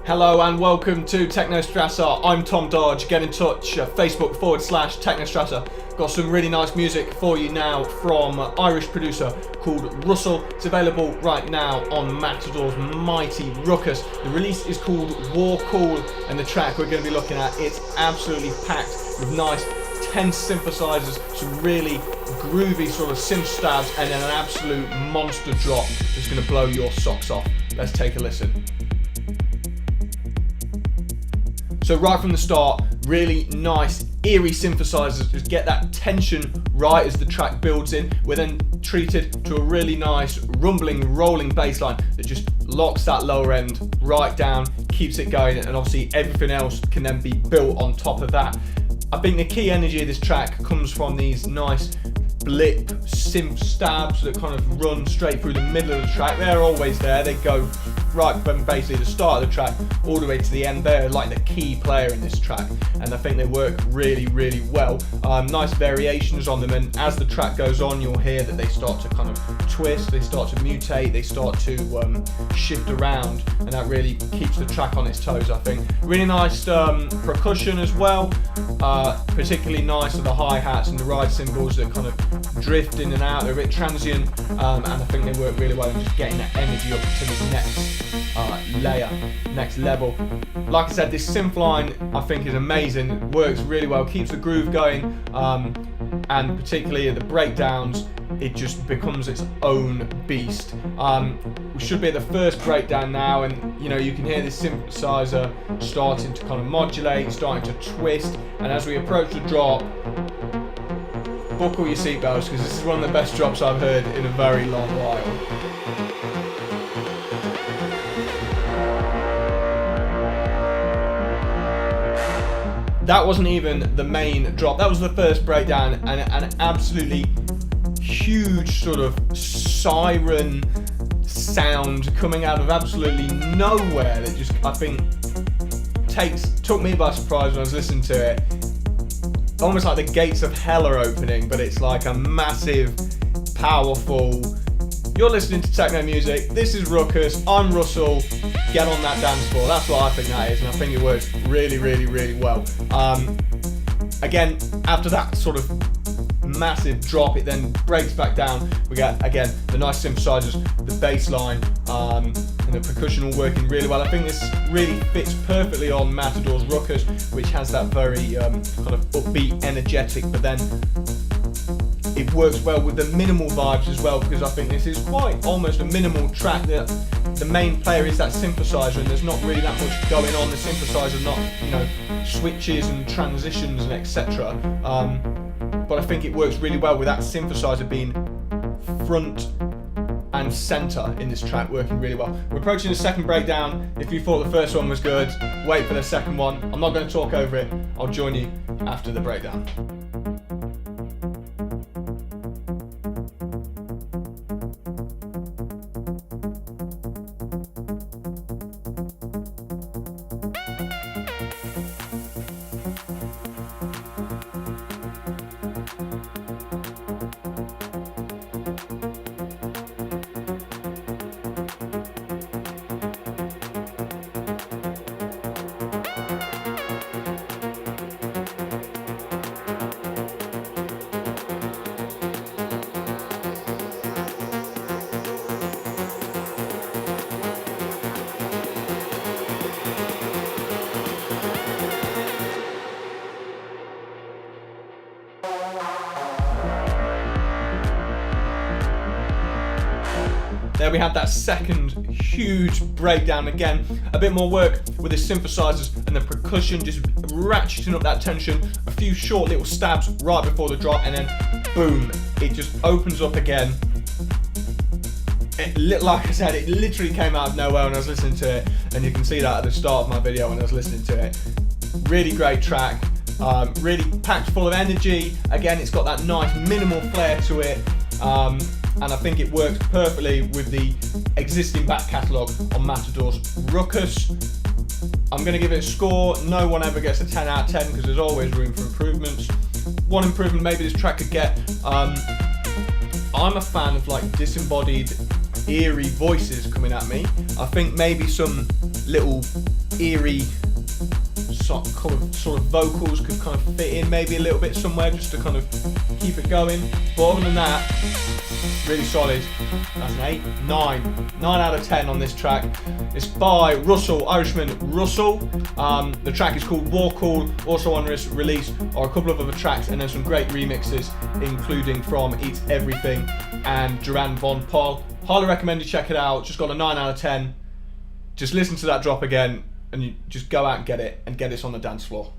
Hello and welcome to TechnoStrasse. I'm Tom Dodge. Get in touch, Facebook.com/TechnoStrasse. Got some really nice music for you now from Irish producer called Russell. It's available right now on Matador's mighty RUKUS. The release is called Warcall, and the track we're going to be looking at, it's absolutely packed with nice tense synthesizers, some really groovy sort of synth stabs, and then an absolute monster drop that's going to blow your socks off. Let's take a listen. So right from the start, really nice, eerie synthesizers, just get that tension right as the track builds in. We're then treated to a really nice, rumbling, rolling bass line that just locks that lower end right down, keeps it going, and obviously everything else can then be built on top of that. I think the key energy of this track comes from these nice blip synth stabs that kind of run straight through the middle of the track. They're always there. They go right from basically the start of the track all the way to the end. They're like the key player in this track, and I think they work really, really well. Nice variations on them, and as the track goes on, you'll hear that they start to kind of twist, they start to mutate, they start to shift around, and that really keeps the track on its toes, I think. Really nice percussion as well, particularly nice with the hi-hats and the ride cymbals that kind of drift in and out. They're a bit transient, and I think they work really well in just getting that energy up to the next layer, next level. Like I said, this synth line I think is amazing. It works really well, keeps the groove going, and particularly at the breakdowns, it just becomes its own beast. We should be at the first breakdown now, and you know, you can hear this synthesizer starting to kind of modulate, starting to twist, and as we approach the drop, buckle your seatbelts, because this is one of the best drops I've heard in a very long while. That wasn't even the main drop, that was the first breakdown, and an absolutely huge sort of siren sound coming out of absolutely nowhere that just, I think, took me by surprise when I was listening to it. Almost like the gates of hell are opening, but it's like a massive, powerful... You're listening to techno music, this is RUKUS, I'm Russell, get on that dance floor. That's what I think that is, and I think it works really, really, really well. Again, after that sort of massive drop, it then breaks back down. We get, again, the nice synthesizers, the bass line, and the percussion all working really well. I think this really fits perfectly on Matador's RUKUS, which has that very kind of upbeat, energetic, but then it works well with the minimal vibes as well, because I think this is quite almost a minimal track that the main player is that synthesizer, and there's not really that much going on. The synthesizer, not, you know, switches and transitions and etc. But I think it works really well with that synthesizer being front and center in this track, working really well. We're approaching the second breakdown. If you thought the first one was good, wait for the second one. I'm not going to talk over it. I'll join you after the breakdown. There we have that second huge breakdown. Again, a bit more work with the synthesizers and the percussion, just ratcheting up that tension. A few short little stabs right before the drop, and then boom, it just opens up again. Like I said, it literally came out of nowhere when I was listening to it, and you can see that at the start of my video when I was listening to it. Really great track, really packed full of energy. Again, it's got that nice minimal flair to it. And I think it works perfectly with the existing back catalogue on Matador's RUKUS. I'm going to give it a score. No one ever gets a 10 out of 10 because there's always room for improvements. One improvement maybe this track could get, I'm a fan of like disembodied eerie voices coming at me. I think maybe some little eerie sort of vocals could kind of fit in maybe a little bit somewhere just to kind of keep it going. But other than that, really solid. That's an 8, 9 out of 10 on this track. It's by Russell, Irishman Russell. The track is called Warcall. Also on this release are a couple of other tracks and then some great remixes, including from Eats Everything and Duran Von Paul. Highly recommend you check it out. Just got a 9 out of 10. Just listen to that drop again and you just go out and get it, and get this on the dance floor.